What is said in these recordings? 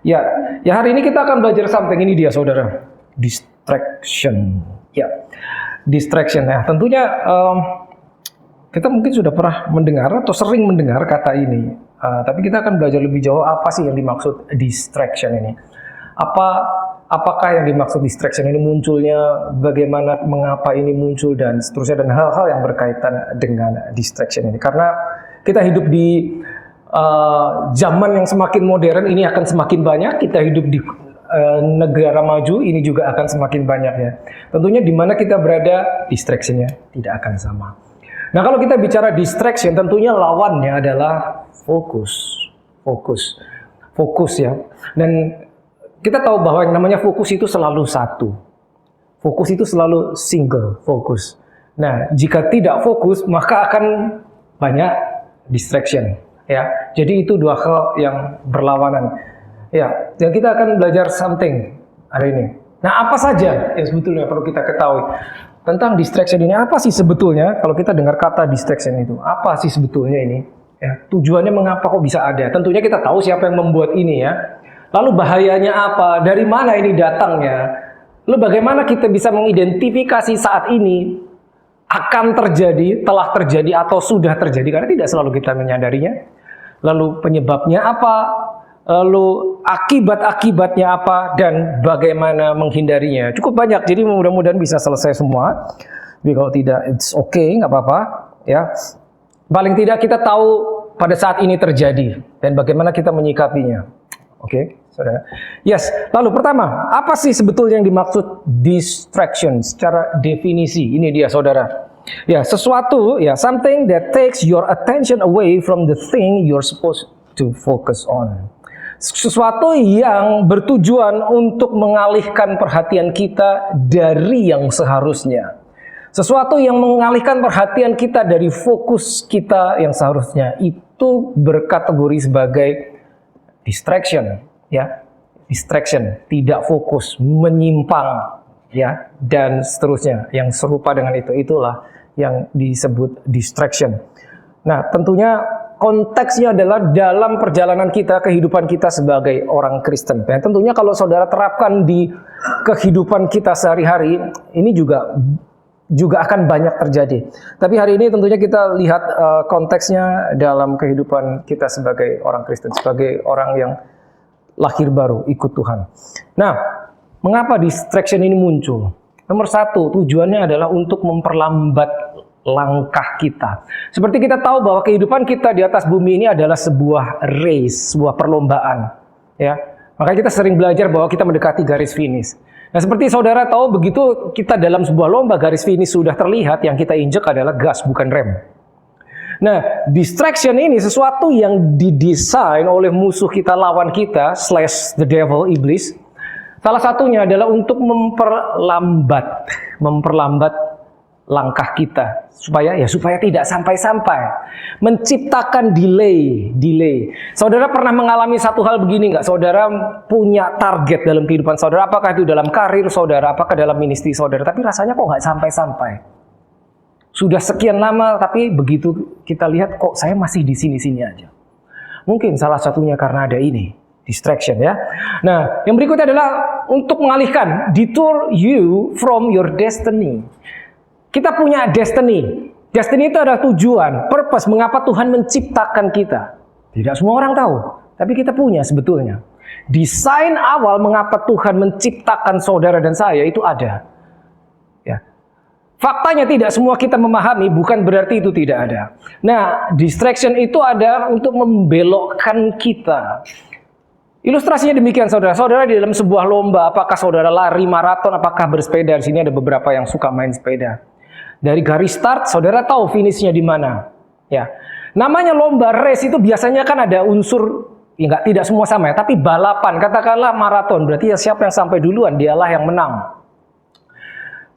Ya, hari ini kita akan belajar something, ini dia saudara, distraction. Ya, distraction ya. Tentunya kita mungkin sudah pernah mendengar atau sering mendengar kata ini, tapi kita akan belajar lebih jauh apa sih yang dimaksud distraction ini. Apakah yang dimaksud distraction ini munculnya, bagaimana, mengapa ini muncul, dan seterusnya, dan hal-hal yang berkaitan dengan distraction ini. Karena kita hidup di zaman yang semakin modern, ini akan semakin banyak. Kita hidup di negara maju, ini juga akan semakin banyak ya. Tentunya di mana kita berada, distraction-nya tidak akan sama. Nah, kalau kita bicara distraction, tentunya lawannya adalah fokus ya. Dan kita tahu bahwa yang namanya fokus itu selalu satu. Fokus itu selalu single fokus. Nah, jika tidak fokus, maka akan banyak distraction. Ya, jadi itu dua hal yang berlawanan. Ya, dan kita akan belajar something hari ini. Nah, apa saja yang sebetulnya perlu kita ketahui tentang distraction ini? Apa sih sebetulnya kalau kita dengar kata distraction itu? Apa sih sebetulnya ini? Ya, tujuannya mengapa kok bisa ada? Tentunya kita tahu siapa yang membuat ini ya. Lalu bahayanya apa? Dari mana ini datangnya? Lalu bagaimana kita bisa mengidentifikasi saat ini akan terjadi, telah terjadi, atau sudah terjadi? Karena tidak selalu kita menyadarinya. Lalu penyebabnya apa? Lalu akibat-akibatnya apa? Dan bagaimana menghindarinya? Cukup banyak, jadi mudah-mudahan bisa selesai semua. Tapi kalau tidak, it's okay, nggak apa-apa. Ya, paling tidak kita tahu pada saat ini terjadi dan bagaimana kita menyikapinya. Oke, saudara. Yes. Lalu pertama, apa sih sebetulnya yang dimaksud distraction secara definisi? Ini dia, saudara. Ya, sesuatu, ya, something that takes your attention away from the thing you're supposed to focus on. Sesuatu yang bertujuan untuk mengalihkan perhatian kita dari yang seharusnya. Sesuatu yang mengalihkan perhatian kita dari fokus kita yang seharusnya. Itu berkategori sebagai distraction, ya. Distraction, tidak fokus, menyimpang, ya, dan seterusnya. Yang serupa dengan itu, itulah yang disebut distraction. Nah, tentunya konteksnya adalah dalam perjalanan kita, kehidupan kita sebagai orang Kristen. Dan tentunya kalau saudara terapkan di kehidupan kita sehari-hari, ini juga akan banyak terjadi. Tapi hari ini tentunya kita lihat konteksnya dalam kehidupan kita sebagai orang Kristen, sebagai orang yang lahir baru, ikut Tuhan. Nah, mengapa distraction ini muncul? Nomor satu, tujuannya adalah untuk memperlambat langkah kita. Seperti kita tahu bahwa kehidupan kita di atas bumi ini adalah sebuah race, sebuah perlombaan. Ya, makanya kita sering belajar bahwa kita mendekati garis finish. Nah, seperti saudara tahu, begitu kita dalam sebuah lomba, garis finish sudah terlihat, yang kita injek adalah gas, bukan rem. Nah, distraction ini sesuatu yang didesain oleh musuh kita, lawan kita, / the devil, iblis. Salah satunya adalah untuk memperlambat langkah kita supaya tidak sampai-sampai, menciptakan delay. Saudara pernah mengalami satu hal begini nggak? Saudara punya target dalam kehidupan saudara, apakah itu dalam karir saudara, apakah dalam ministry saudara, tapi rasanya kok nggak sampai-sampai. Sudah sekian lama, tapi begitu kita lihat kok saya masih di sini-sini aja. Mungkin salah satunya karena ada ini. Distraction ya. Nah, yang berikutnya adalah untuk mengalihkan, detour you from your destiny. Kita punya destiny. Destiny itu adalah tujuan, purpose, mengapa Tuhan menciptakan kita. Tidak semua orang tahu, tapi kita punya sebetulnya. Desain awal mengapa Tuhan menciptakan saudara dan saya itu ada. Ya. Faktanya tidak semua kita memahami, bukan berarti itu tidak ada. Nah, distraction itu ada untuk membelokkan kita. Ilustrasinya demikian, saudara. Saudara di dalam sebuah lomba, apakah saudara lari maraton, apakah bersepeda? Di sini ada beberapa yang suka main sepeda. Dari garis start, saudara tahu finishnya di mana. Ya, namanya lomba race itu biasanya kan ada unsur, ya tidak semua sama ya, tapi balapan. Katakanlah maraton, berarti ya siapa yang sampai duluan, dialah yang menang.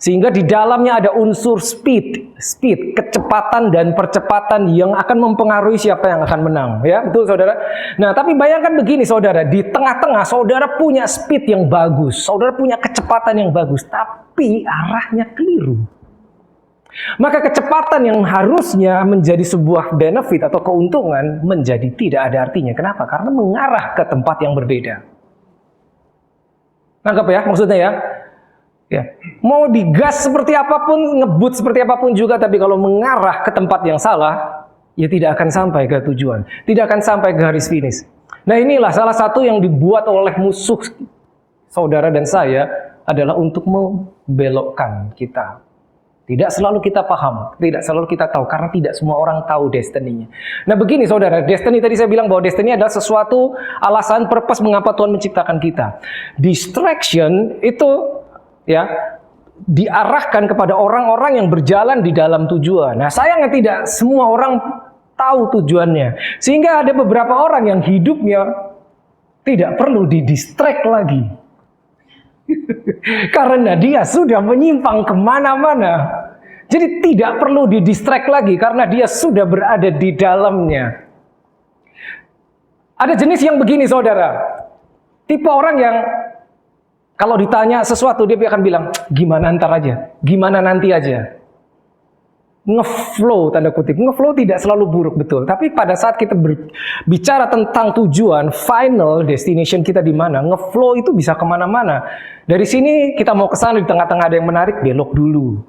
Sehingga di dalamnya ada unsur speed, kecepatan dan percepatan yang akan mempengaruhi siapa yang akan menang. Ya, betul saudara? Nah, tapi bayangkan begini saudara, di tengah-tengah saudara punya speed yang bagus, saudara punya kecepatan yang bagus, tapi arahnya keliru. Maka kecepatan yang harusnya menjadi sebuah benefit atau keuntungan menjadi tidak ada artinya. Kenapa? Karena mengarah ke tempat yang berbeda. Nangkep ya maksudnya ya? Ya. Mau digas seperti apapun, ngebut seperti apapun juga, tapi kalau mengarah ke tempat yang salah, ya tidak akan sampai ke tujuan. Tidak akan sampai ke garis finish. Nah inilah salah satu yang dibuat oleh musuh saudara dan saya adalah untuk membelokkan kita. Tidak selalu kita paham, tidak selalu kita tahu, karena tidak semua orang tahu destiny-nya. Nah begini saudara, destiny tadi saya bilang bahwa destiny adalah sesuatu alasan, purpose mengapa Tuhan menciptakan kita. Distraction itu ya diarahkan kepada orang-orang yang berjalan di dalam tujuan. Nah sayangnya tidak semua orang tahu tujuannya. Sehingga ada beberapa orang yang hidupnya tidak perlu didistract lagi. Karena dia sudah menyimpang kemana-mana. Jadi tidak perlu didistract lagi karena dia sudah berada di dalamnya. Ada jenis yang begini saudara. Tipe orang yang kalau ditanya sesuatu dia akan bilang, gimana ntar aja, gimana nanti aja. Ngeflow tanda kutip. Ngeflow tidak selalu buruk, betul. Tapi pada saat kita berbicara tentang tujuan, final destination kita di mana, ngeflow itu bisa kemana-mana. Dari sini kita mau ke sana, di tengah-tengah ada yang menarik, belok dulu.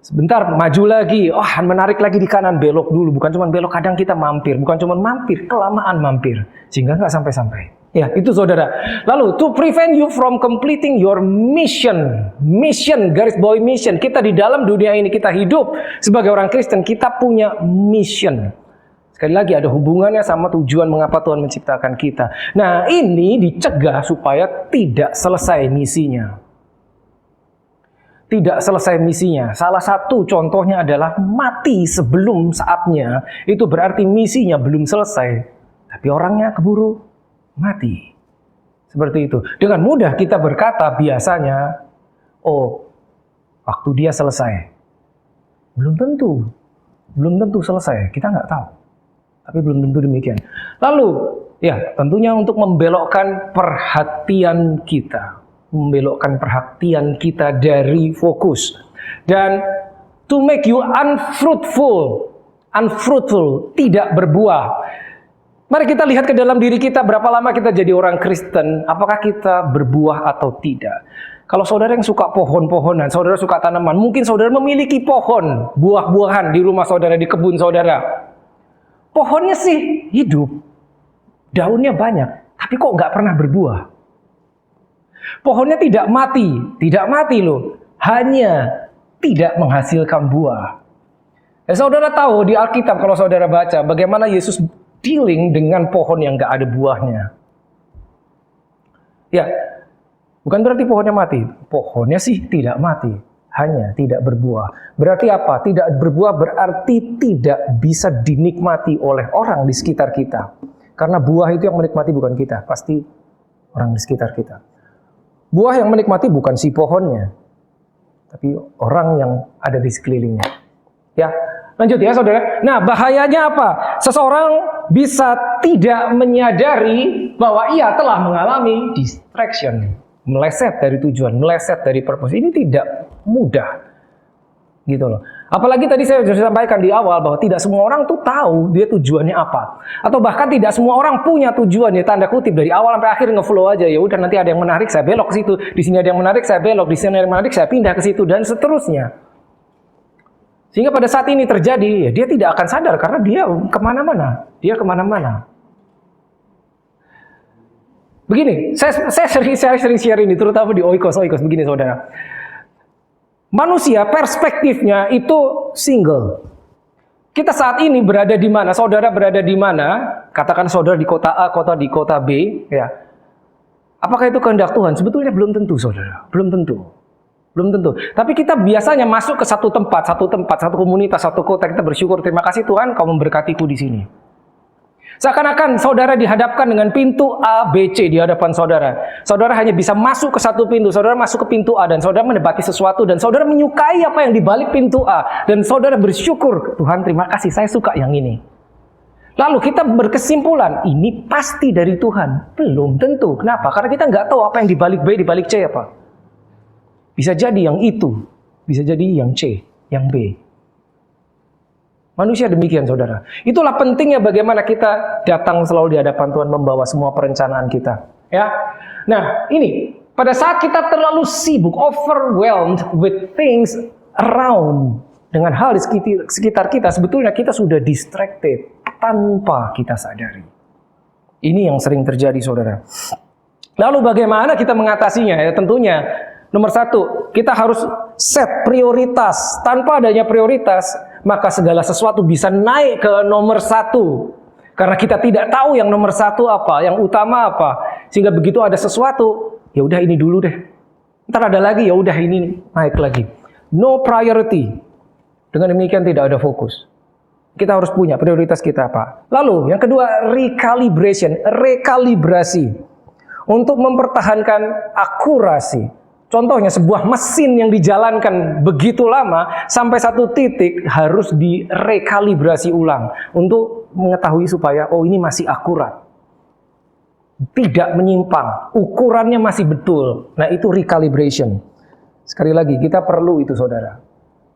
Sebentar, maju lagi. Menarik lagi di kanan, belok dulu. Bukan cuma belok, kadang kita mampir. Bukan cuma mampir, kelamaan mampir. Sehingga nggak sampai-sampai. Ya, itu saudara. Lalu, to prevent you from completing your mission. Mission, garis bawahi mission. Kita di dalam dunia ini, kita hidup sebagai orang Kristen, kita punya mission. Sekali lagi, ada hubungannya sama tujuan mengapa Tuhan menciptakan kita. Nah, ini dicegah supaya tidak selesai misinya. Tidak selesai misinya. Salah satu contohnya adalah mati sebelum saatnya. Itu berarti misinya belum selesai. Tapi orangnya keburu mati. Seperti itu. Dengan mudah kita berkata biasanya, waktu dia selesai. Belum tentu. Belum tentu selesai. Kita nggak tahu. Tapi belum tentu demikian. Lalu, ya tentunya untuk membelokkan perhatian kita. Membelokkan perhatian kita dari fokus. Dan to make you unfruitful. Unfruitful, tidak berbuah. Mari kita lihat ke dalam diri kita, berapa lama kita jadi orang Kristen, apakah kita berbuah atau tidak. Kalau saudara yang suka pohon-pohonan, saudara suka tanaman, mungkin saudara memiliki pohon, buah-buahan di rumah saudara, di kebun saudara. Pohonnya sih hidup, daunnya banyak, tapi kok nggak pernah berbuah. Pohonnya tidak mati loh, hanya tidak menghasilkan buah. Ya, saudara tahu di Alkitab kalau saudara baca, bagaimana Yesus dealing dengan pohon yang gak ada buahnya. Ya, bukan berarti pohonnya mati. Pohonnya sih tidak mati, hanya tidak berbuah. Berarti apa? Tidak berbuah berarti tidak bisa dinikmati oleh orang di sekitar kita. Karena buah itu yang menikmati bukan kita, pasti orang di sekitar kita. Buah yang menikmati bukan si pohonnya, tapi orang yang ada di sekelilingnya. Ya, lanjut ya saudara. Nah bahayanya apa? Seseorang bisa tidak menyadari bahwa ia telah mengalami distraction. Meleset dari tujuan, meleset dari purpose. Ini tidak mudah. Gitu loh. Apalagi tadi saya sudah sampaikan di awal bahwa tidak semua orang tuh tahu dia tujuannya apa. Atau bahkan tidak semua orang punya tujuan, ya tanda kutip, dari awal sampai akhir ngeflow aja. Ya udah nanti ada yang menarik saya belok ke situ, di sini ada yang menarik saya belok, di sini ada yang menarik saya pindah ke situ dan seterusnya. Sehingga pada saat ini terjadi, ya dia tidak akan sadar karena dia kemana-mana. Dia kemana-mana. Begini, saya sering share ini, terutama di Oikos begini saudara. Manusia perspektifnya itu single. Kita saat ini berada di mana? Saudara berada di mana? Katakan saudara di kota A, kota di kota B, ya. Apakah itu kehendak Tuhan? Sebetulnya belum tentu, saudara. Belum tentu. Belum tentu. Tapi kita biasanya masuk ke satu tempat, satu komunitas, satu kota, kita bersyukur, terima kasih Tuhan kau memberkatiku di sini. Seakan-akan saudara dihadapkan dengan pintu A, B, C di hadapan saudara. Saudara hanya bisa masuk ke satu pintu, saudara masuk ke pintu A dan saudara mendapati sesuatu dan saudara menyukai apa yang di balik pintu A dan saudara bersyukur, Tuhan terima kasih saya suka yang ini. Lalu kita berkesimpulan, ini pasti dari Tuhan. Belum tentu. Kenapa? Karena kita nggak tahu apa yang di balik B, di balik C apa. Bisa jadi yang itu, bisa jadi yang C, yang B. Manusia demikian saudara. Itulah pentingnya bagaimana kita datang selalu di hadapan Tuhan membawa semua perencanaan kita. Ya. Nah ini Pada saat kita terlalu sibuk, overwhelmed with things around, dengan hal di sekitar kita, sebetulnya kita sudah distracted tanpa kita sadari. Ini yang sering terjadi, saudara. Lalu bagaimana kita mengatasinya? Ya, tentunya nomor satu, kita harus set prioritas. Tanpa adanya prioritas, maka segala sesuatu bisa naik ke nomor satu. Karena kita tidak tahu yang nomor satu apa, yang utama apa. Sehingga begitu ada sesuatu, ya udah ini dulu deh. Ntar ada lagi, ya udah ini naik lagi. No priority. Dengan demikian tidak ada fokus. Kita harus punya prioritas kita apa. Lalu yang kedua, rekalibrasi. Untuk mempertahankan akurasi. Contohnya sebuah mesin yang dijalankan begitu lama sampai satu titik harus direkalibrasi ulang untuk mengetahui supaya ini masih akurat. Tidak menyimpang, ukurannya masih betul. Nah, itu recalibration. Sekali lagi, kita perlu itu, saudara.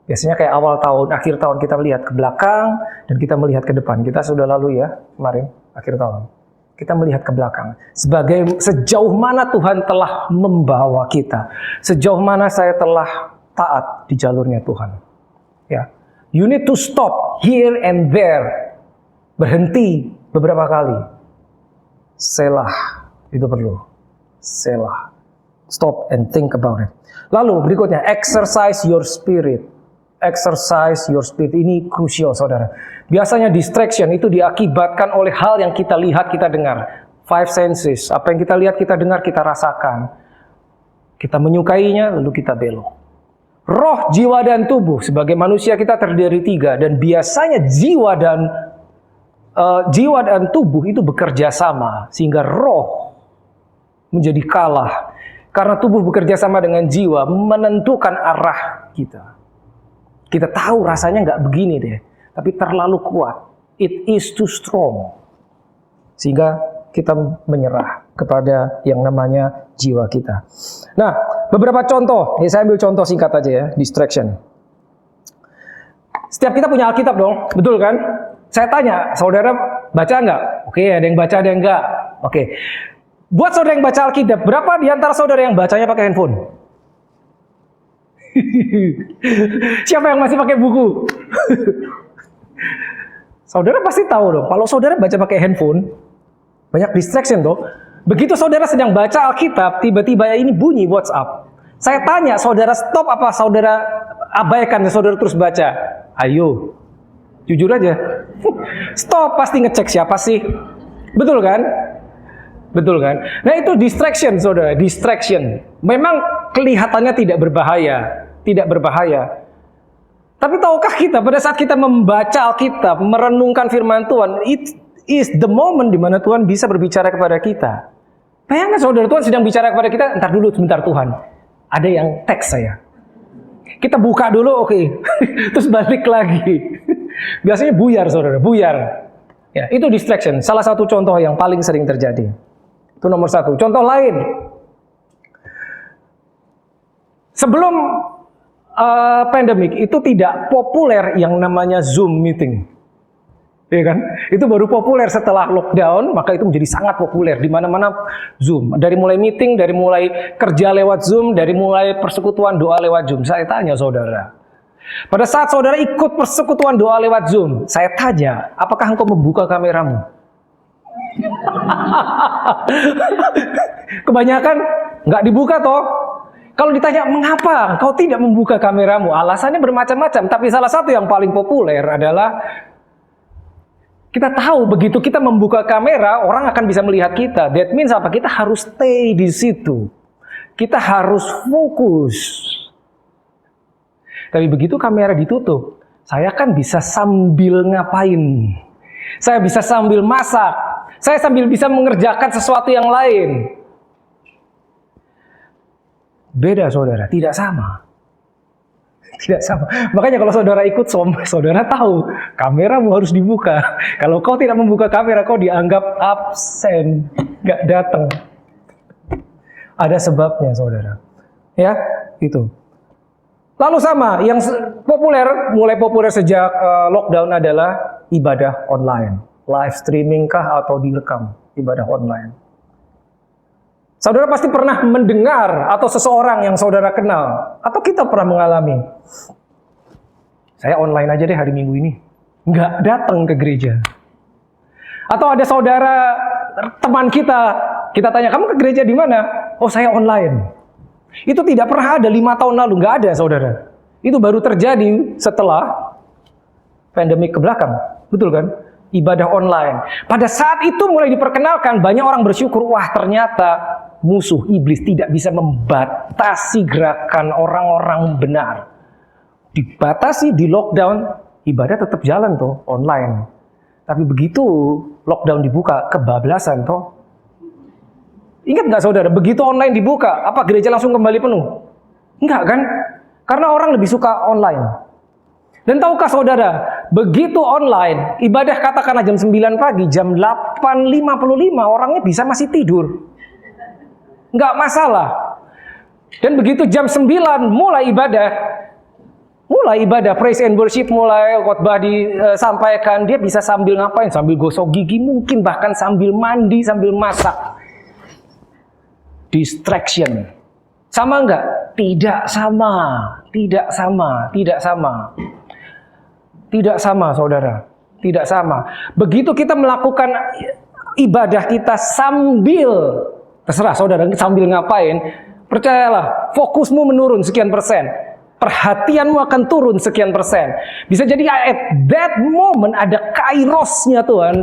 Biasanya kayak awal tahun, akhir tahun kita melihat ke belakang dan kita melihat ke depan. Kita sudah lalu ya kemarin akhir tahun. Kita melihat ke belakang. Sejauh mana Tuhan telah membawa kita. Sejauh mana saya telah taat di jalurnya Tuhan. Ya. You need to stop here and there. Berhenti beberapa kali. Selah. Itu perlu. Selah. Stop and think about it. Lalu berikutnya, exercise your spirit. Exercise your spirit. Ini krusial, saudara. Biasanya distraction itu diakibatkan oleh hal yang kita lihat, kita dengar. Five senses. Apa yang kita lihat, kita dengar, kita rasakan. Kita menyukainya, lalu kita belok. Roh, jiwa, dan tubuh. Sebagai manusia kita terdiri tiga. Dan biasanya jiwa dan tubuh itu bekerja sama. Sehingga roh menjadi kalah. Karena tubuh bekerja sama dengan jiwa, menentukan arah kita. Kita tahu rasanya nggak begini deh, tapi terlalu kuat. It is too strong. Sehingga kita menyerah kepada yang namanya jiwa kita. Nah, beberapa contoh. Saya ambil contoh singkat aja ya, distraction. Setiap kita punya Alkitab dong, betul kan? Saya tanya, saudara baca nggak? Oke, ada yang baca, ada yang nggak. Oke. Buat saudara yang baca Alkitab, berapa di antara saudara yang bacanya pakai handphone? Siapa yang masih pakai buku? Saudara pasti tahu dong, kalau saudara baca pakai handphone, banyak distraction toh. Begitu saudara sedang baca Alkitab, tiba-tiba ini bunyi WhatsApp. Saya tanya, saudara stop apa saudara abaikan dan saudara terus baca? Ayo, jujur aja. Stop, pasti ngecek siapa sih. Betul kan? Betul kan? Nah, itu distraction, saudara. Distraction. Memang kelihatannya tidak berbahaya. Tidak berbahaya. Tapi tahukah kita pada saat kita membaca Alkitab, merenungkan firman Tuhan, it is the moment di mana Tuhan bisa berbicara kepada kita. Bayangkan saudara, Tuhan sedang bicara kepada kita, entar dulu sebentar Tuhan. Ada yang teks saya. Kita buka dulu, oke. Terus balik lagi. Biasanya buyar, saudara, buyar. Ya, itu distraction. Salah satu contoh yang paling sering terjadi. Itu nomor satu. Contoh lain. Sebelum pandemik itu tidak populer yang namanya Zoom meeting. Ya kan? Itu baru populer setelah lockdown, maka itu menjadi sangat populer di mana-mana Zoom. Dari mulai meeting, dari mulai kerja lewat Zoom, dari mulai persekutuan doa lewat Zoom. Saya tanya saudara, pada saat saudara ikut persekutuan doa lewat Zoom, saya tanya, apakah engkau membuka kameramu? Kebanyakan nggak dibuka toh. Kalau ditanya mengapa kau tidak membuka kameramu, alasannya bermacam-macam. Tapi salah satu yang paling populer adalah kita tahu begitu kita membuka kamera, orang akan bisa melihat kita. That means apa? Kita harus stay di situ. Kita harus fokus. Tapi begitu kamera ditutup, saya kan bisa sambil ngapain? Saya bisa sambil masak. Saya sambil bisa mengerjakan sesuatu yang lain. Beda saudara, tidak sama. Tidak sama. Makanya kalau saudara ikut saudara tahu kameramu harus dibuka. Kalau kau tidak membuka kamera, kau dianggap absen, nggak datang. Ada sebabnya saudara. Ya, itu. Lalu sama, yang populer, mulai populer sejak lockdown adalah ibadah online. Live streaming kah atau direkam ibadah online. Saudara pasti pernah mendengar atau seseorang yang saudara kenal, atau kita pernah mengalami. Saya online aja deh hari Minggu ini, nggak datang ke gereja. Atau ada saudara teman kita tanya, kamu ke gereja di mana? Oh, saya online. Itu tidak pernah ada 5 tahun lalu, nggak ada saudara. Itu baru terjadi setelah pandemik ke belakang, betul kan? Ibadah online. Pada saat itu mulai diperkenalkan, banyak orang bersyukur, wah ternyata musuh iblis tidak bisa membatasi gerakan orang-orang benar. Dibatasi, di lockdown, ibadah tetap jalan tuh online. Tapi begitu lockdown dibuka, kebablasan toh. Ingat nggak saudara, begitu online dibuka, apa gereja langsung kembali penuh? Enggak kan? Karena orang lebih suka online. Dan tahukah saudara, begitu online, ibadah katakanlah jam 9 pagi, jam 8.55 orangnya bisa masih tidur. Enggak masalah. Dan begitu jam 9 mulai ibadah, praise and worship, mulai khotbah disampaikan, dia bisa sambil ngapain? Sambil gosok gigi, mungkin bahkan sambil mandi, sambil masak. Distraction. Sama enggak? Tidak sama. Tidak sama. Tidak sama. Tidak sama, saudara. Tidak sama. Begitu kita melakukan ibadah kita sambil, terserah saudara, sambil ngapain, percayalah, fokusmu menurun sekian persen. Perhatianmu akan turun sekian persen. Bisa jadi at that moment ada kairosnya Tuhan.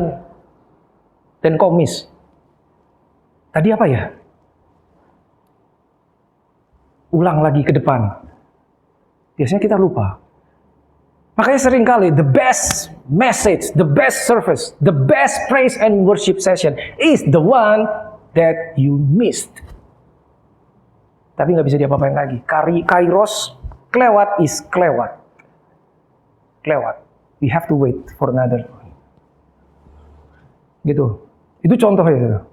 Dan kau miss. Tadi apa ya? Ulang lagi ke depan. Biasanya kita lupa. Makanya seringkali the best message, the best service, the best praise and worship session is the one that you missed. Tapi nggak bisa diapa-apain lagi. Kairos, kelewat is kelewat. Kelewat. We have to wait for another one. Gitu. Itu contohnya.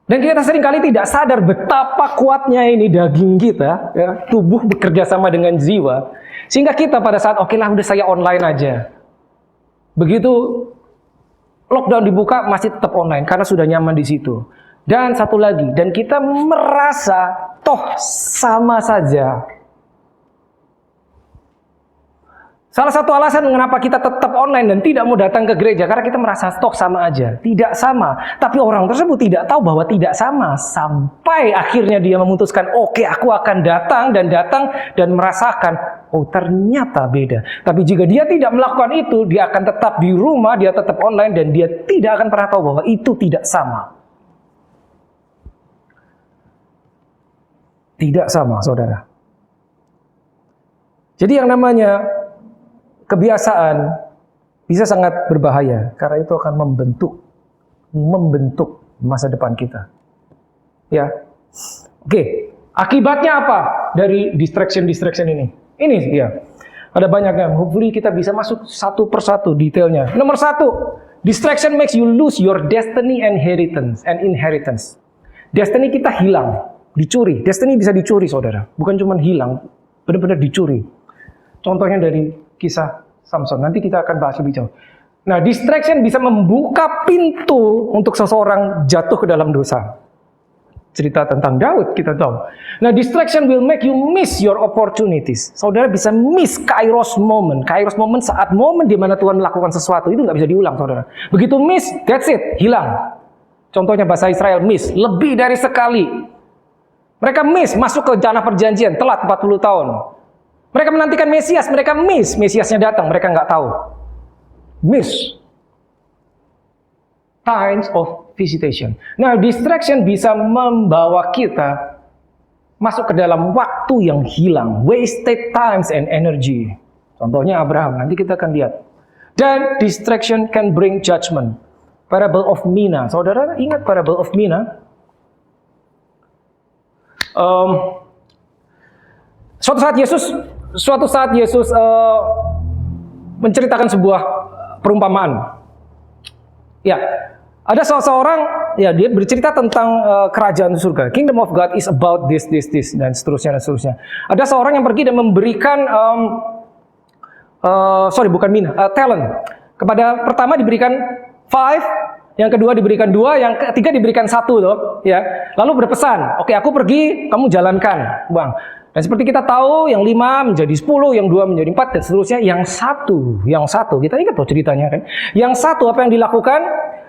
Dan kita seringkali tidak sadar betapa kuatnya ini daging kita, ya, tubuh bekerja sama dengan jiwa, sehingga kita pada saat oke lah udah saya online aja. Begitu lockdown dibuka masih tetap online karena sudah nyaman di situ. Dan satu lagi, dan kita merasa toh sama saja. Salah satu alasan mengapa kita tetap online dan tidak mau datang ke gereja, karena kita merasa stok sama aja. Tidak sama. Tapi orang tersebut tidak tahu bahwa tidak sama. Sampai akhirnya dia memutuskan, oke, aku akan datang dan merasakan, oh ternyata beda. Tapi jika dia tidak melakukan itu, dia akan tetap di rumah, dia tetap online, dan dia tidak akan pernah tahu bahwa itu tidak sama. Tidak sama, saudara. Jadi yang namanya kebiasaan bisa sangat berbahaya karena itu akan membentuk masa depan kita. Ya. Oke, akibatnya apa dari distraction ini? Ini ya. Ada banyaknya. Hopefully kita bisa masuk satu persatu detailnya. Nomor 1, distraction makes you lose your destiny and inheritance. Destiny kita hilang, dicuri. Destiny bisa dicuri, saudara. Bukan cuma hilang, benar-benar dicuri. Contohnya dari kisah Samson. Nanti kita akan bahas lebih jauh. Nah, distraction bisa membuka pintu untuk seseorang jatuh ke dalam dosa. Cerita tentang Daud kita tahu. Nah, distraction will make you miss your opportunities. Saudara bisa miss kairos moment. Kairos moment saat momen di mana Tuhan melakukan sesuatu. Itu nggak bisa diulang, saudara. Begitu miss, that's it. Hilang. Contohnya bangsa Israel miss. Lebih dari sekali. Mereka miss masuk ke tanah perjanjian. Telat 40 tahun. Mereka menantikan Mesias, mereka miss. Mesiasnya datang, mereka nggak tahu. Miss. Times of visitation. Nah, distraction bisa membawa kita masuk ke dalam waktu yang hilang. Wasted times and energy. Contohnya Abraham, nanti kita akan lihat. Dan distraction can bring judgment. Parable of Mina. Saudara ingat parable of Mina? Suatu saat Yesus menceritakan sebuah perumpamaan. Ya, ada seseorang, ya dia bercerita tentang kerajaan surga. Kingdom of God is about this, dan seterusnya. Ada seorang yang pergi dan memberikan, talent. Pertama diberikan 5 yang kedua diberikan 2, yang ketiga diberikan 1 toh, ya. Lalu berpesan, oke aku pergi, kamu jalankan, Bang. Dan seperti kita tahu, yang 5 menjadi 10, yang 2 menjadi 4, dan seterusnya. Yang satu, kita ingat tuh ceritanya kan. Yang satu apa yang dilakukan?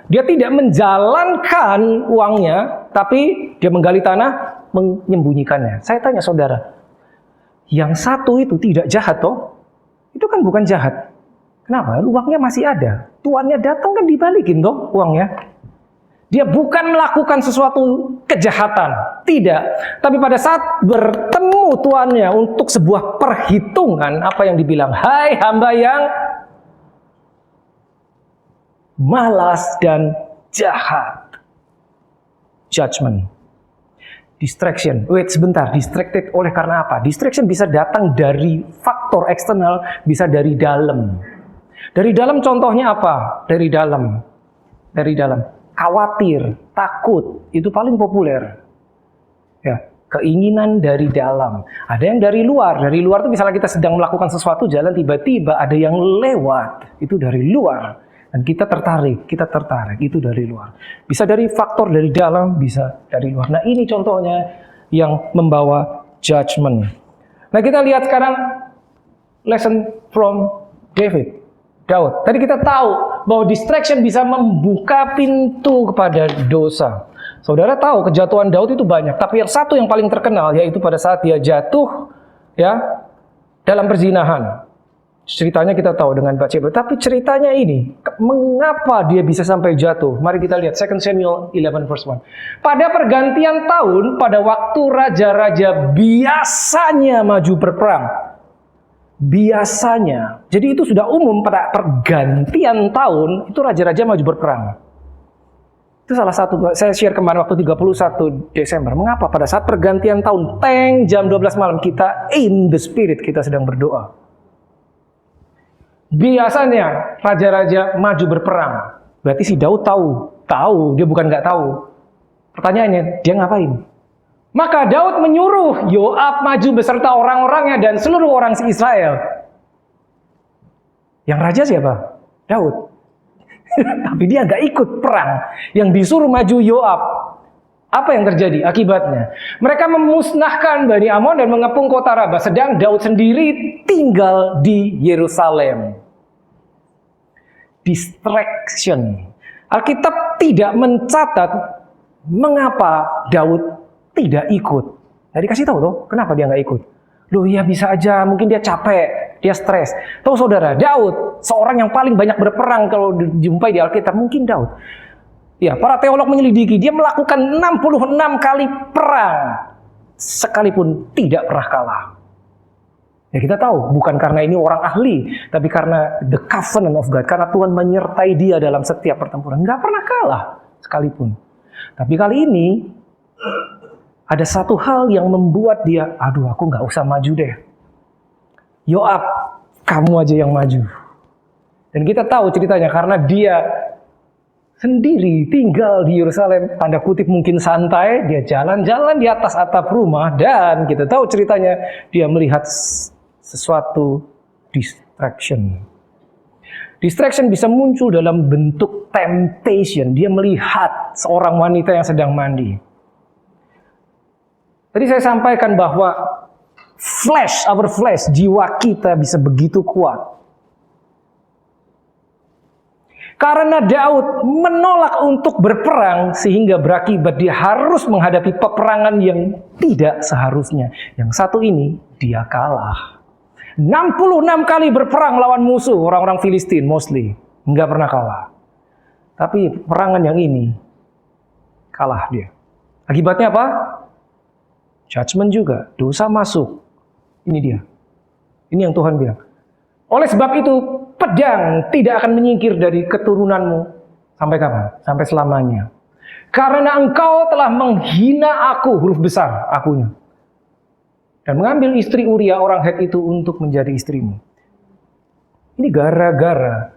Dia tidak menjalankan uangnya, tapi dia menggali tanah, menyembunyikannya. Saya tanya saudara, yang satu itu tidak jahat toh? Itu kan bukan jahat. Kenapa? Uangnya masih ada. Tuannya datang kan dibalikin toh uangnya. Dia bukan melakukan sesuatu kejahatan. Tidak. Tapi pada saat bertemu tuannya untuk sebuah perhitungan, apa yang dibilang? Hai hamba yang malas dan jahat. Judgment. Distraction. Wait sebentar, distracted oleh karena apa? Distraction bisa datang dari faktor eksternal, bisa dari dalam. Dari dalam contohnya apa? Dari dalam. Khawatir, takut, itu paling populer. Ya, keinginan dari dalam. Ada yang dari luar. Dari luar itu misalnya kita sedang melakukan sesuatu, jalan tiba-tiba ada yang lewat. Itu dari luar. Dan kita tertarik, itu dari luar. Bisa dari faktor dari dalam, bisa dari luar. Nah ini contohnya yang membawa judgment. Nah kita lihat sekarang lesson from Daud. Tadi kita tahu bahwa distraction bisa membuka pintu kepada dosa. Saudara tahu kejatuhan Daud itu banyak, tapi yang satu yang paling terkenal yaitu pada saat dia jatuh ya dalam perzinahan. Ceritanya kita tahu dengan Bathsheba, tapi ceritanya ini, mengapa dia bisa sampai jatuh? Mari kita lihat 2 Samuel 11 verse 1. Pada pergantian tahun, pada waktu raja-raja biasanya maju berperang. Biasanya. Jadi itu sudah umum pada pergantian tahun, itu raja-raja maju berperang. Itu salah satu, saya share kemarin waktu 31 Desember. Mengapa pada saat pergantian tahun, jam 12 malam kita in the spirit, kita sedang berdoa. Biasanya raja-raja maju berperang. Berarti si Daud tahu, dia bukan nggak tahu. Pertanyaannya, dia ngapain? Maka Daud menyuruh Yoab maju beserta orang-orangnya dan seluruh orang Israel. Yang raja siapa? Daud. Tapi dia nggak ikut perang. Yang disuruh maju Yoab. Apa yang terjadi akibatnya? Mereka memusnahkan Bani Amon dan mengepung kota Rabah. Sedang Daud sendiri tinggal di Yerusalem. Distraction. Alkitab tidak mencatat mengapa Daud tidak ikut. Nah, dikasih tahu loh, kenapa dia nggak ikut? Loh ya bisa aja, mungkin dia capek, dia stres. Tahu saudara, Daud, seorang yang paling banyak berperang kalau dijumpai di Alkitab, mungkin Daud. Ya, para teolog menyelidiki, dia melakukan 66 kali perang, sekalipun tidak pernah kalah. Ya kita tahu, bukan karena ini orang ahli, tapi karena the covenant of God, karena Tuhan menyertai dia dalam setiap pertempuran. Nggak pernah kalah, sekalipun. Tapi kali ini, ada satu hal yang membuat dia, aduh aku nggak usah maju deh. Yoab, kamu aja yang maju. Dan kita tahu ceritanya karena dia sendiri tinggal di Yerusalem, tanda kutip mungkin santai, dia jalan-jalan di atas atap rumah dan kita tahu ceritanya dia melihat sesuatu distraction. Distraction bisa muncul dalam bentuk temptation. Dia melihat seorang wanita yang sedang mandi. Tadi saya sampaikan bahwa our flesh, jiwa kita bisa begitu kuat. Karena Daud menolak untuk berperang sehingga berakibat dia harus menghadapi peperangan yang tidak seharusnya. Yang satu ini dia kalah. 66 kali berperang lawan musuh, orang-orang Filistin mostly. Nggak pernah kalah. Tapi perangan yang ini kalah dia. Akibatnya apa? Judgment juga, dosa masuk. Ini dia. Ini yang Tuhan bilang. Oleh sebab itu, pedang tidak akan menyingkir dari keturunanmu. Sampai kapan? Sampai selamanya. Karena engkau telah menghina aku, huruf besar, akunya. Dan mengambil istri Uria orang Het itu untuk menjadi istrimu. Ini gara-gara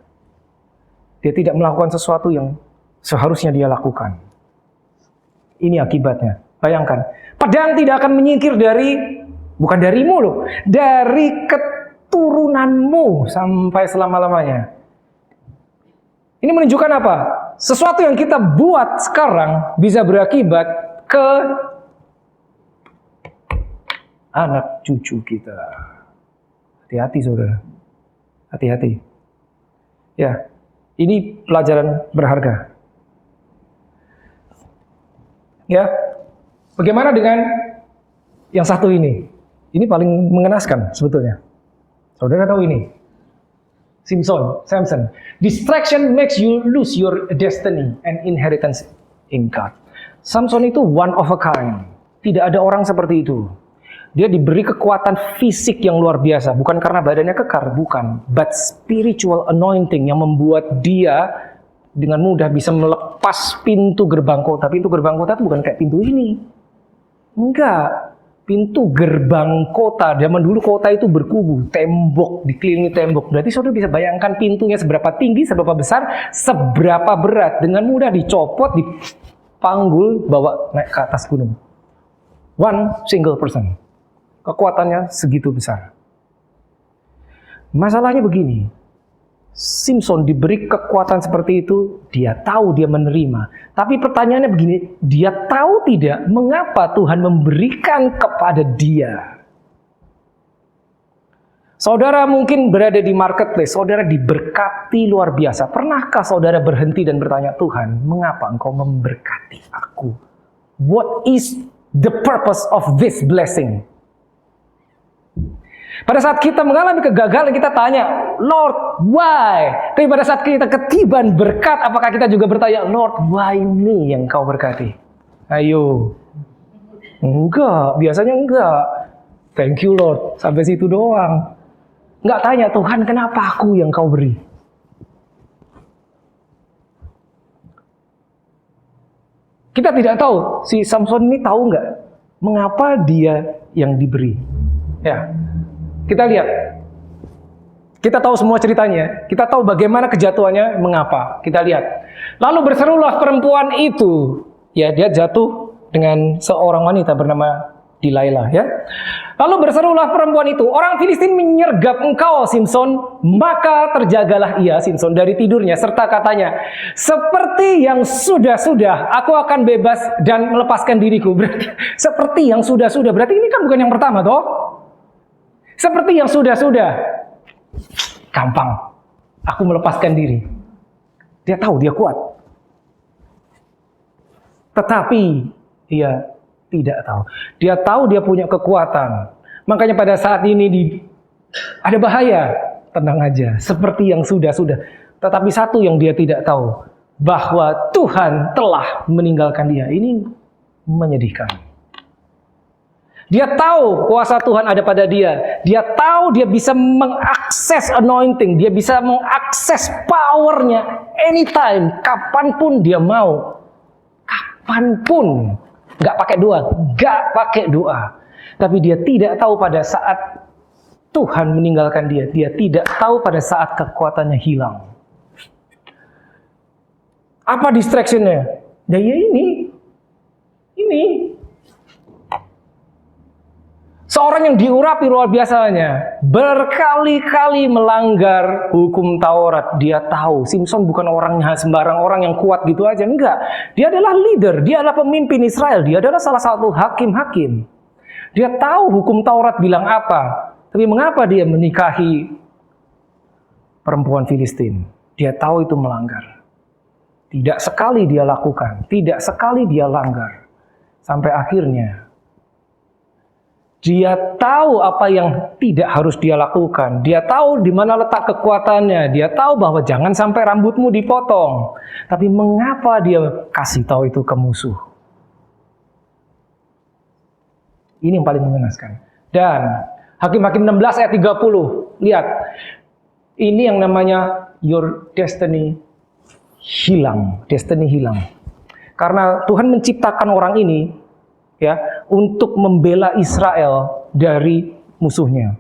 dia tidak melakukan sesuatu yang seharusnya dia lakukan. Ini akibatnya. Bayangkan, pedang tidak akan menyingkir dari, bukan darimu loh, dari keturunanmu sampai selama-lamanya. Ini menunjukkan apa? sesuatu yang kita buat sekarang bisa berakibat ke anak cucu kita. Hati-hati saudara, hati-hati. Ya, ini pelajaran berharga. Ya, bagaimana dengan yang satu ini? Ini paling mengenaskan sebetulnya. Saudara tahu ini? Samson. Distraction makes you lose your destiny and inheritance in God. Samson itu one of a kind. Tidak ada orang seperti itu. Dia diberi kekuatan fisik yang luar biasa. Bukan karena badannya kekar, bukan. But spiritual anointing yang membuat dia dengan mudah bisa melepas pintu gerbang kota. Pintu gerbang kota itu bukan kayak pintu ini. Enggak. Pintu gerbang kota. Zaman dulu kota itu berkubu. Tembok, dikelilingi tembok. Berarti saudara bisa bayangkan pintunya seberapa tinggi, seberapa besar, seberapa berat. Dengan mudah dicopot, dipanggul, bawa naik ke atas gunung. One single person. Kekuatannya segitu besar. Masalahnya begini, Samson diberi kekuatan seperti itu, dia tahu dia menerima. Tapi pertanyaannya begini, dia tahu tidak mengapa Tuhan memberikan kepada dia? Saudara mungkin berada di marketplace, saudara diberkati luar biasa. Pernahkah saudara berhenti dan bertanya, Tuhan, mengapa engkau memberkati aku? What is the purpose of this blessing? Pada saat kita mengalami kegagalan, kita tanya, Lord, why? Tapi pada saat kita ketiban berkat, apakah kita juga bertanya, Lord, why me yang kau berkati? Ayo. Enggak, biasanya enggak. Thank you Lord, sampai situ doang. Enggak tanya, Tuhan, kenapa aku yang kau beri? Kita tidak tahu, si Samson ini tahu enggak mengapa dia yang diberi. Ya. Kita lihat, kita tahu semua ceritanya, kita tahu bagaimana kejatuhannya, mengapa. Kita lihat. Lalu berserulah perempuan itu, ya dia jatuh dengan seorang wanita bernama Delilah, ya. Lalu berserulah perempuan itu, orang Filistin menyergap engkau, Samson, maka terjagalah ia, Samson, dari tidurnya, serta katanya, seperti yang sudah-sudah, aku akan bebas dan melepaskan diriku. Berarti, seperti yang sudah-sudah, berarti ini kan bukan yang pertama, toh? Seperti yang sudah-sudah. Gampang. Aku melepaskan diri. Dia tahu dia kuat. Tetapi dia tidak tahu. Dia tahu dia punya kekuatan. Makanya pada saat ini ada bahaya. Tenang aja. Seperti yang sudah-sudah. Tetapi satu yang dia tidak tahu. Bahwa Tuhan telah meninggalkan dia. Ini menyedihkan. Dia tahu kuasa Tuhan ada pada dia. Dia tahu dia bisa mengakses anointing. Dia bisa mengakses powernya anytime. Kapanpun dia mau. Kapanpun. Gak pakai doa. Gak pakai doa. Tapi dia tidak tahu pada saat Tuhan meninggalkan dia. Dia tidak tahu pada saat kekuatannya hilang. Apa distractionnya? Ya ini. Ini. Seorang yang diurapi luar biasanya, berkali-kali melanggar hukum Taurat. Dia tahu, Samson bukan orangnya sembarang orang yang kuat gitu aja, enggak. Dia adalah leader, dia adalah pemimpin Israel, dia adalah salah satu hakim-hakim. Dia tahu hukum Taurat bilang apa, tapi mengapa dia menikahi perempuan Filistin? Dia tahu itu melanggar. Tidak sekali dia lakukan, tidak sekali dia langgar. Sampai akhirnya dia tahu apa yang tidak harus dia lakukan. Dia tahu di mana letak kekuatannya. Dia tahu bahwa jangan sampai rambutmu dipotong. Tapi mengapa dia kasih tahu itu ke musuh? Ini yang paling mengenaskan. Dan Hakim-Hakim 16 ayat 30. Lihat. Ini yang namanya your destiny hilang. Destiny hilang. Karena Tuhan menciptakan orang ini, ya, untuk membela Israel dari musuhnya.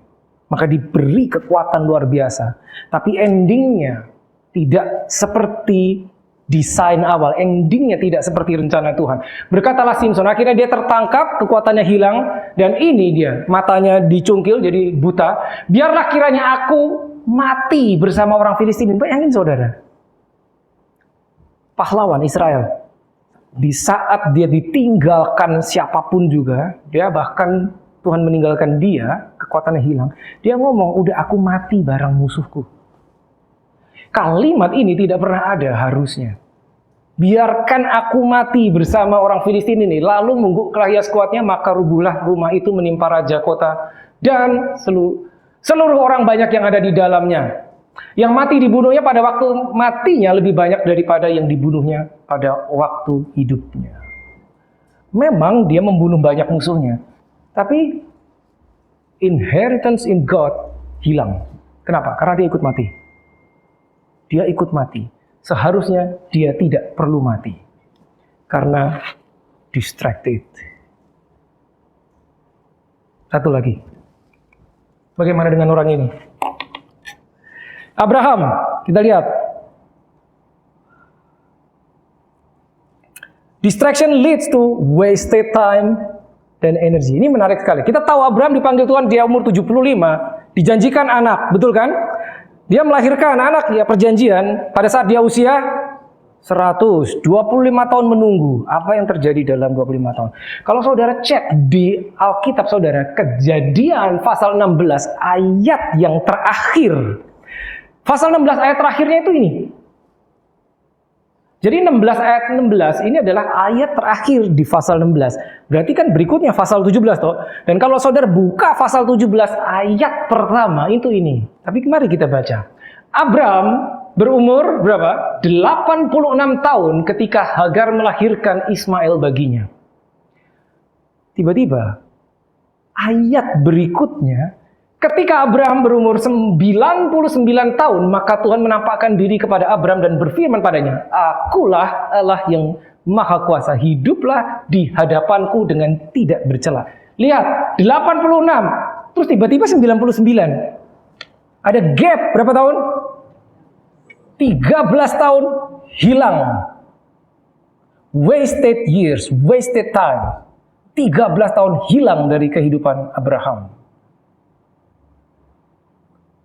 Maka diberi kekuatan luar biasa. Tapi endingnya tidak seperti desain awal. Endingnya tidak seperti rencana Tuhan. Berkatalah Samson, akhirnya dia tertangkap, kekuatannya hilang. Dan ini dia, matanya dicungkil jadi buta. Biarlah kiranya aku mati bersama orang Filistin. Bayangin saudara. pahlawan Israel. Di saat dia ditinggalkan siapapun juga, dia bahkan Tuhan meninggalkan dia, kekuatannya hilang. Dia ngomong, udah aku mati bareng musuhku. Kalimat ini tidak pernah ada harusnya. Biarkan aku mati bersama orang Filistin ini, lalu mengguglah ia sekuatnya, maka rubuhlah rumah itu menimpa raja kota dan seluruh orang banyak yang ada di dalamnya. Yang mati dibunuhnya pada waktu matinya lebih banyak daripada yang dibunuhnya pada waktu hidupnya. Memang dia membunuh banyak musuhnya, tapi inheritance in God hilang. Kenapa? Karena dia ikut mati. Dia ikut mati. Seharusnya dia tidak perlu mati. Karena distracted. Satu lagi. Bagaimana dengan orang ini? Abraham, kita lihat. Distraction leads to wasted time dan energi. Ini menarik sekali. Kita tahu Abraham dipanggil Tuhan dia umur 75, dijanjikan anak, betul kan? Dia melahirkan anak ya perjanjian pada saat dia usia 100, 25 tahun menunggu. Apa yang terjadi dalam 25 tahun? Kalau saudara cek di Alkitab saudara, Kejadian pasal 16 ayat yang terakhir. Pasal 16 ayat terakhirnya itu ini. Jadi 16 ayat 16 ini adalah ayat terakhir di pasal 16. Berarti kan berikutnya pasal 17 toh. Dan kalau saudara buka pasal 17 ayat pertama itu ini. Tapi mari kita baca. Abraham berumur berapa? 86 tahun ketika Hagar melahirkan Ismail baginya. Tiba-tiba ayat berikutnya, ketika Abraham berumur 99 tahun, maka Tuhan menampakkan diri kepada Abraham dan berfirman padanya, Akulah Allah yang Maha Kuasa, hiduplah di hadapanku dengan tidak bercela. Lihat, 86, terus tiba-tiba 99. Ada gap berapa tahun? 13 tahun hilang. Wasted years, wasted time. 13 tahun hilang dari kehidupan Abraham.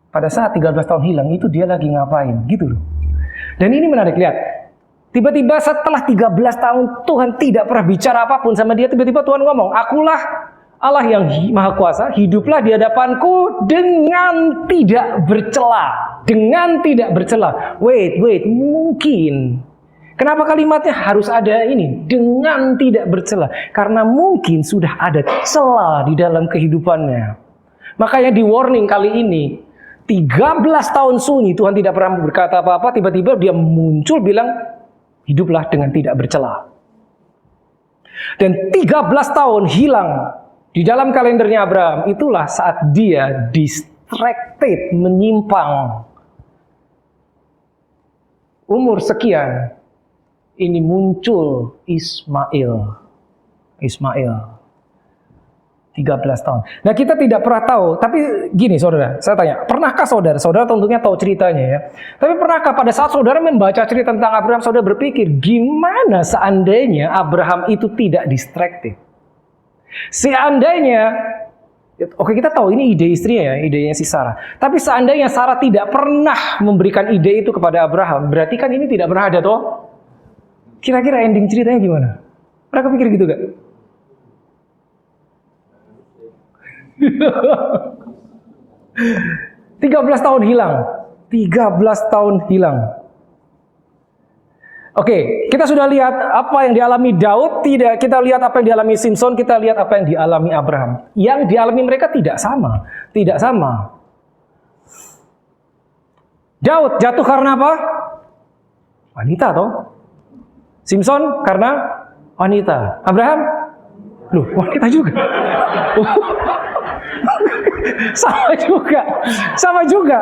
Pada saat 13 tahun hilang itu dia lagi ngapain gitu loh. Dan ini menarik, lihat. Tiba-tiba setelah 13 tahun Tuhan tidak pernah bicara apapun sama dia, tiba-tiba Tuhan ngomong, Akulah Allah yang Maha Kuasa, hiduplah di hadapanku dengan tidak bercela. Dengan tidak bercela. Wait, mungkin. Kenapa kalimatnya harus ada ini? Dengan tidak bercela. Karena mungkin sudah ada celah di dalam kehidupannya. Makanya di warning kali ini, 13 tahun sunyi, Tuhan tidak pernah berkata apa-apa, tiba-tiba dia muncul bilang, hiduplah dengan tidak bercela. Dan 13 tahun hilang di dalam kalendernya Abraham, itulah saat dia distracted, menyimpang. Umur sekian, ini muncul Ismail. 13 tahun. Nah, kita tidak pernah tahu, tapi gini saudara, saya tanya, pernahkah saudara tentunya tahu ceritanya ya, tapi pernahkah pada saat saudara membaca cerita tentang Abraham, saudara berpikir, gimana seandainya Abraham itu tidak distracted? Seandainya, oke kita tahu ini ide istrinya ya, idenya si Sarah, tapi seandainya Sarah tidak pernah memberikan ide itu kepada Abraham, berarti kan ini tidak pernah ada toh? Kira-kira ending ceritanya gimana? Pernah kepikir gitu gak? 13 tahun hilang. 13 tahun hilang. Oke, kita sudah lihat apa yang dialami Daud, tidak kita lihat apa yang dialami Simpson, kita lihat apa yang dialami Abraham. Yang dialami mereka tidak sama, tidak sama. Daud jatuh karena apa? Wanita toh. Simpson karena wanita. Abraham? Loh, wanita juga. Sama juga. Sama juga.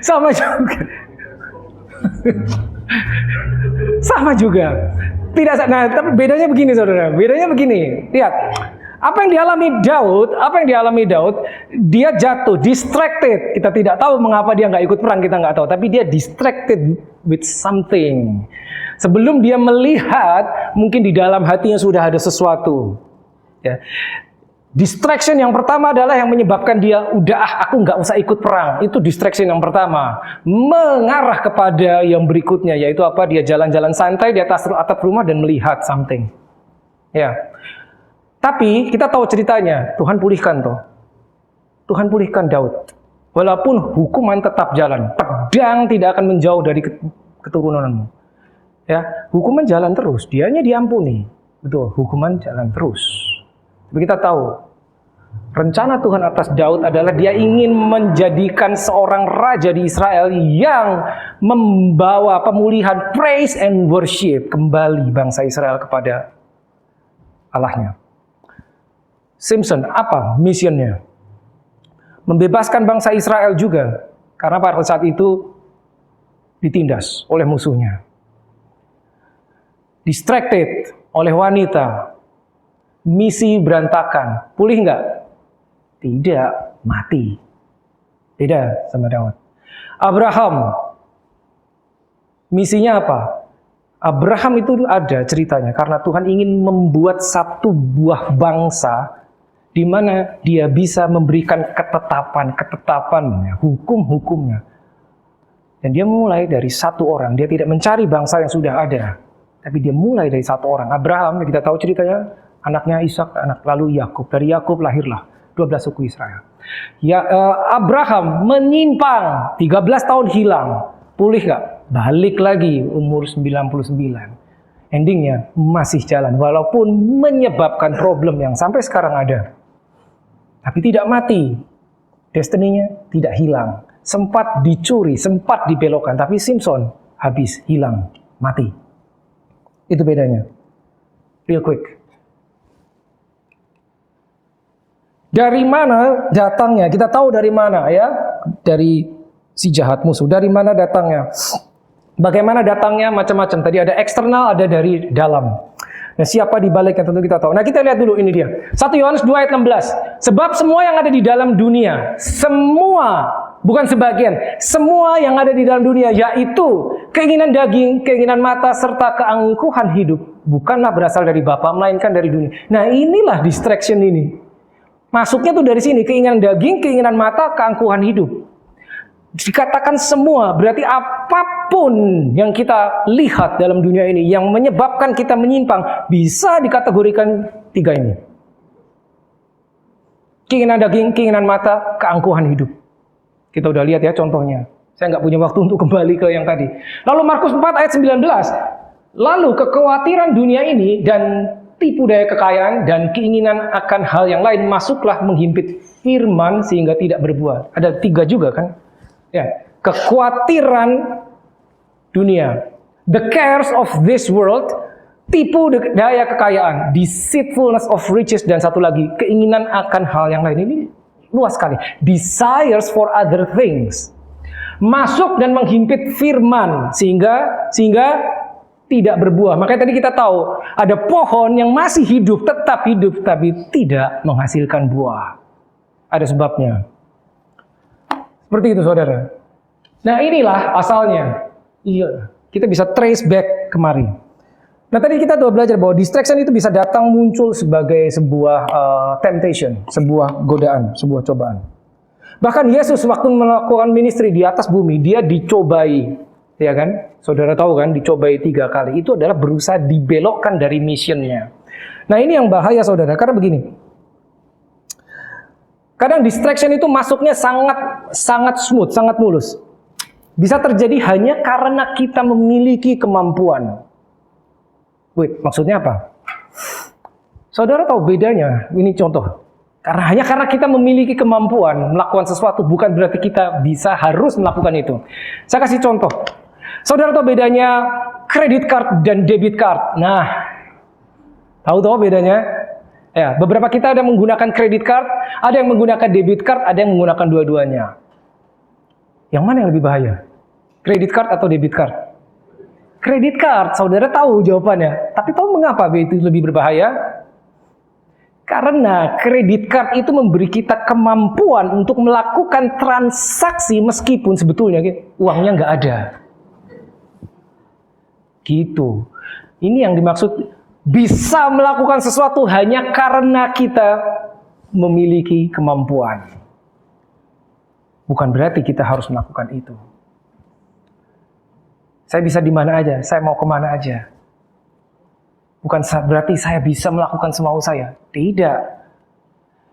Sama juga. Sama juga. Tidak, nah, tapi bedanya begini saudara. Bedanya begini. Lihat. Apa yang dialami Daud, dia jatuh, distracted. Kita tidak tahu mengapa dia nggak ikut perang, kita nggak tahu. Tapi dia distracted with something. Sebelum dia melihat, mungkin di dalam hatinya sudah ada sesuatu. Ya. Distraction yang pertama adalah yang menyebabkan dia, aku nggak usah ikut perang. Itu distraction yang pertama. Mengarah kepada yang berikutnya, yaitu apa? Dia jalan-jalan santai di atas atap rumah dan melihat something. Ya. Tapi kita tahu ceritanya, Tuhan pulihkan toh. Tuhan pulihkan Daud. Walaupun hukuman tetap jalan, pedang tidak akan menjauh dari keturunanmu. Ya, hukuman jalan terus, dianya diampuni. Betul, hukuman jalan terus. Tapi kita tahu, rencana Tuhan atas Daud adalah dia ingin menjadikan seorang raja di Israel yang membawa pemulihan, praise and worship kembali bangsa Israel kepada Allahnya. Samson, apa misinya? Membebaskan bangsa Israel juga, karena pada saat itu ditindas oleh musuhnya. Distracted oleh wanita, misi berantakan. Pulih nggak? Tidak, mati. Beda sama Daud. Abraham, misinya apa? Abraham itu ada ceritanya karena Tuhan ingin membuat satu buah bangsa di mana dia bisa memberikan ketetapan, hukum-hukumnya. Dan dia mulai dari satu orang. Dia tidak mencari bangsa yang sudah ada, tapi dia mulai dari satu orang. Abraham, kita tahu ceritanya, anaknya Ishak, lalu Yakub. Dari Yakub lahirlah 12 suku Israel. Abraham menyimpang, 13 tahun hilang. Pulih gak? Balik lagi umur 99. Endingnya masih jalan, walaupun menyebabkan problem yang sampai sekarang ada. Tapi tidak mati. Destininya tidak hilang. Sempat dicuri, sempat dibelokkan. Tapi Samson habis, hilang, mati. Itu bedanya. Real quick. Dari mana datangnya? Kita tahu dari mana ya? Dari si jahat musuh. Dari mana datangnya? Bagaimana datangnya? Macam-macam. Tadi ada eksternal, ada dari dalam. Nah, siapa di baliknya tentu kita tahu. Nah, kita lihat dulu ini dia. 1 Yohanes 2 ayat 16. Sebab semua yang ada di dalam dunia, semua, bukan sebagian, semua yang ada di dalam dunia, yaitu keinginan daging, keinginan mata, serta keangkuhan hidup, bukanlah berasal dari Bapa, melainkan dari dunia. Nah, inilah distraction ini. Masuknya tuh dari sini, keinginan daging, keinginan mata, keangkuhan hidup. Dikatakan semua, berarti apapun yang kita lihat dalam dunia ini yang menyebabkan kita menyimpang, bisa dikategorikan 3 ini. Keinginan daging, keinginan mata, keangkuhan hidup. Kita udah lihat ya contohnya. Saya nggak punya waktu untuk kembali ke yang tadi. Lalu Markus 4 ayat 19. Lalu kekhawatiran dunia ini dan tipu daya kekayaan dan keinginan akan hal yang lain masuklah menghimpit firman sehingga tidak berbuah. Ada 3 juga kan? Ya, kekhawatiran dunia, the cares of this world, tipu daya kekayaan, deceitfulness of riches, dan satu lagi, keinginan akan hal yang lain. Ini luas sekali. Desires for other things. Masuk dan menghimpit firman sehingga tidak berbuah. Makanya tadi kita tahu ada pohon yang masih hidup, tetap hidup, tapi tidak menghasilkan buah. Ada sebabnya. Seperti itu, saudara. Nah, inilah asalnya. Iya, kita bisa trace back kemari. Nah, tadi kita tuh belajar bahwa distraction itu bisa datang muncul sebagai sebuah temptation, sebuah godaan, sebuah cobaan. Bahkan Yesus waktu melakukan ministry di atas bumi, dia dicobai, ya kan? Saudara tahu kan, dicobai 3 kali. Itu adalah berusaha dibelokkan dari missionnya. Nah, ini yang bahaya, saudara, karena begini. Kadang distraction itu masuknya sangat smooth, sangat mulus. Bisa terjadi hanya karena kita memiliki kemampuan. Wait, maksudnya apa? Saudara tahu bedanya? Ini contoh. Hanya karena kita memiliki kemampuan melakukan sesuatu, bukan berarti kita harus melakukan itu. Saya kasih contoh. Saudara tahu bedanya credit card dan debit card? Nah, tahu bedanya? Ya, beberapa kita ada menggunakan credit card, ada yang menggunakan debit card, ada yang menggunakan dua-duanya. Yang mana yang lebih bahaya? Credit card atau debit card? Credit card, saudara tahu jawabannya. Tapi tahu mengapa itu lebih berbahaya? Karena credit card itu memberi kita kemampuan untuk melakukan transaksi meskipun sebetulnya uangnya nggak ada. Gitu. Ini yang dimaksud bisa melakukan sesuatu hanya karena kita memiliki kemampuan. Bukan berarti kita harus melakukan itu. Saya bisa di mana aja, saya mau kemana aja. Bukan berarti saya bisa melakukan semau saya. Tidak.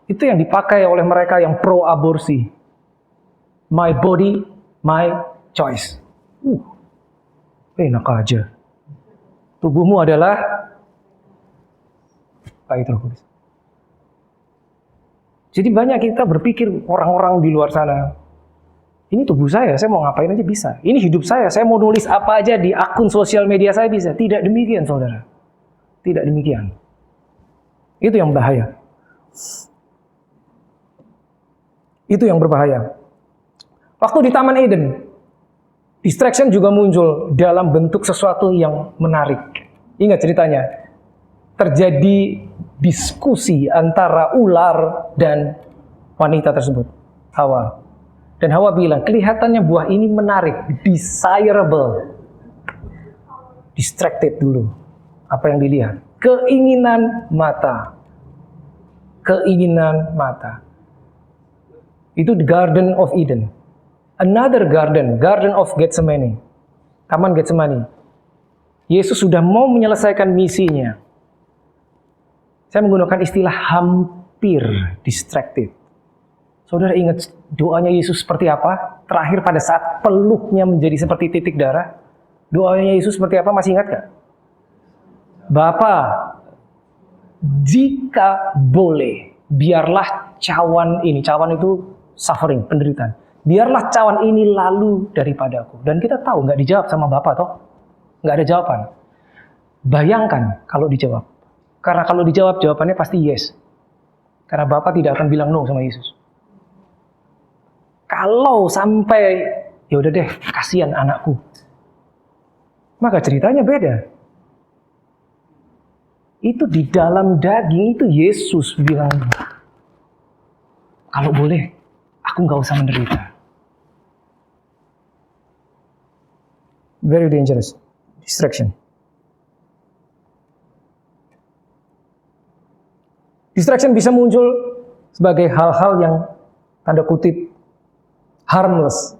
Itu yang dipakai oleh mereka yang pro aborsi. My body, my choice. Enak aja. Tubuhmu adalah kayak itu. Jadi banyak kita berpikir orang-orang di luar sana, ini tubuh saya mau ngapain aja bisa. Ini hidup saya mau nulis apa aja di akun sosial media saya bisa. Tidak demikian, saudara. Tidak demikian. Itu yang bahaya. Itu yang berbahaya. Waktu di Taman Eden, distraction juga muncul dalam bentuk sesuatu yang menarik. Ingat ceritanya, terjadi diskusi antara ular dan wanita tersebut, Hawa. Dan Hawa bilang, kelihatannya buah ini menarik, desirable. Distracted dulu. Apa yang dilihat? Keinginan mata. Keinginan mata. Itu the Garden of Eden. Another garden, Garden of Gethsemane. Taman Getsemani. Yesus sudah mau menyelesaikan misinya. Saya menggunakan istilah hampir distracted. Saudara ingat doanya Yesus seperti apa? Terakhir pada saat peluknya menjadi seperti titik darah. Doanya Yesus seperti apa? Masih ingat gak? Bapa, jika boleh, biarlah cawan itu suffering, penderitaan. Biarlah cawan ini lalu daripadaku. Dan kita tahu nggak dijawab sama Bapa toh? Nggak ada jawaban. Bayangkan kalau dijawab. Karena kalau dijawab, jawabannya pasti yes. Karena Bapa tidak akan bilang no sama Yesus. Kalau sampai, ya udah deh, kasihan anakku. Maka ceritanya beda. Itu di dalam daging itu Yesus bilang, kalau boleh, aku nggak usah menderita. Very dangerous. Distraction. Distraction bisa muncul sebagai hal-hal yang tanda kutip harmless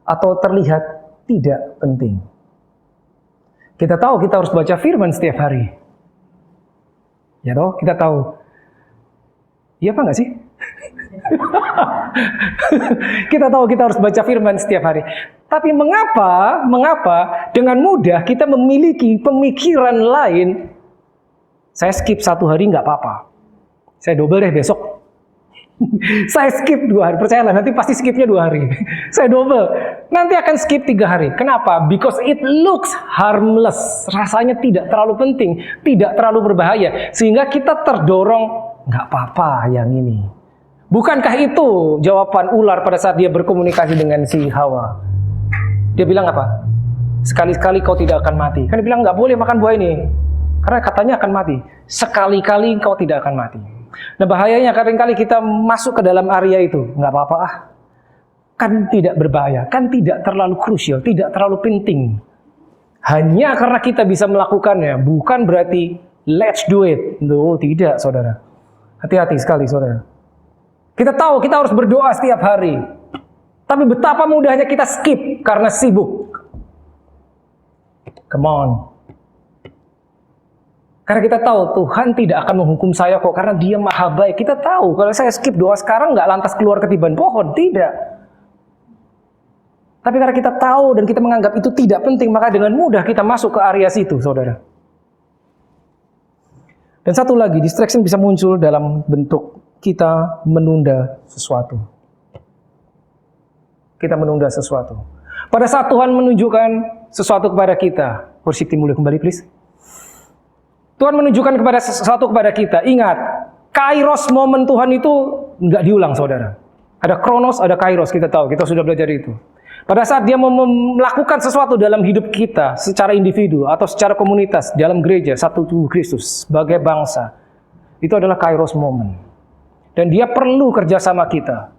atau terlihat tidak penting. Kita tahu kita harus baca firman setiap hari. Ya toh, kita tahu. Iya apa enggak sih? Kita tahu kita harus baca firman setiap hari. Tapi mengapa dengan mudah kita memiliki pemikiran lain? Saya skip 1 hari nggak apa-apa. Saya double deh besok. Saya skip 2 hari, percayalah nanti pasti skipnya 2 hari. Saya double, nanti akan skip 3 hari. Kenapa? Because it looks harmless. Rasanya tidak terlalu penting, tidak terlalu berbahaya. Sehingga kita terdorong, nggak apa-apa yang ini. Bukankah itu jawaban ular pada saat dia berkomunikasi dengan si Hawa? Dia bilang apa? Sekali-sekali kau tidak akan mati. Kan dia bilang nggak boleh makan buah ini. Karena katanya akan mati. Sekali-kali kau tidak akan mati. Nah bahayanya kadang-kali kita masuk ke dalam area itu. Nggak apa-apa ah. Kan tidak berbahaya. Kan tidak terlalu krusial. Tidak terlalu penting. Hanya karena kita bisa melakukannya. Bukan berarti let's do it. No, tidak saudara. Hati-hati sekali saudara. Kita tahu kita harus berdoa setiap hari. Tapi betapa mudahnya kita skip karena sibuk. Come on. Karena kita tahu Tuhan tidak akan menghukum saya kok karena Dia maha baik. Kita tahu kalau saya skip doa sekarang nggak lantas keluar ketiban pohon, tidak. Tapi karena kita tahu dan kita menganggap itu tidak penting, maka dengan mudah kita masuk ke area situ, saudara. Dan satu lagi, distraction bisa muncul dalam bentuk kita menunda sesuatu. Kita menunda sesuatu. Pada saat Tuhan menunjukkan sesuatu kepada kita, worship team mulai kembali please. Tuhan menunjukkan kepada sesuatu kepada kita. Ingat, kairos momen Tuhan itu nggak diulang, saudara. Ada kronos, ada kairos, kita tahu. Kita sudah belajar itu. Pada saat Dia mau melakukan sesuatu dalam hidup kita, secara individu atau secara komunitas, dalam gereja, satu tubuh Kristus, sebagai bangsa, itu adalah kairos momen. Dan Dia perlu kerjasama kita.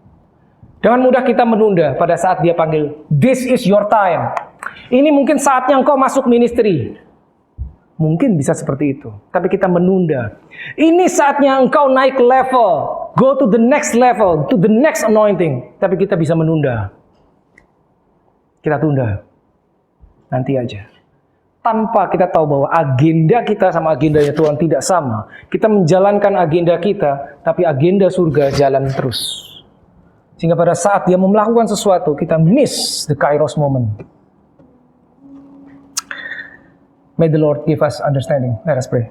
Dengan mudah kita menunda pada saat Dia panggil, this is your time. Ini mungkin saatnya engkau masuk ministry. Mungkin bisa seperti itu. Tapi kita menunda. Ini saatnya engkau naik level. Go to the next level. To the next anointing. Tapi kita bisa menunda. Kita tunda. Nanti aja. Tanpa kita tahu bahwa agenda kita sama agendanya Tuhan tidak sama. Kita menjalankan agenda kita, tapi agenda surga jalan terus. Sehingga pada saat dia mau melakukan sesuatu, kita miss the kairos moment. May the Lord give us understanding. Let us pray.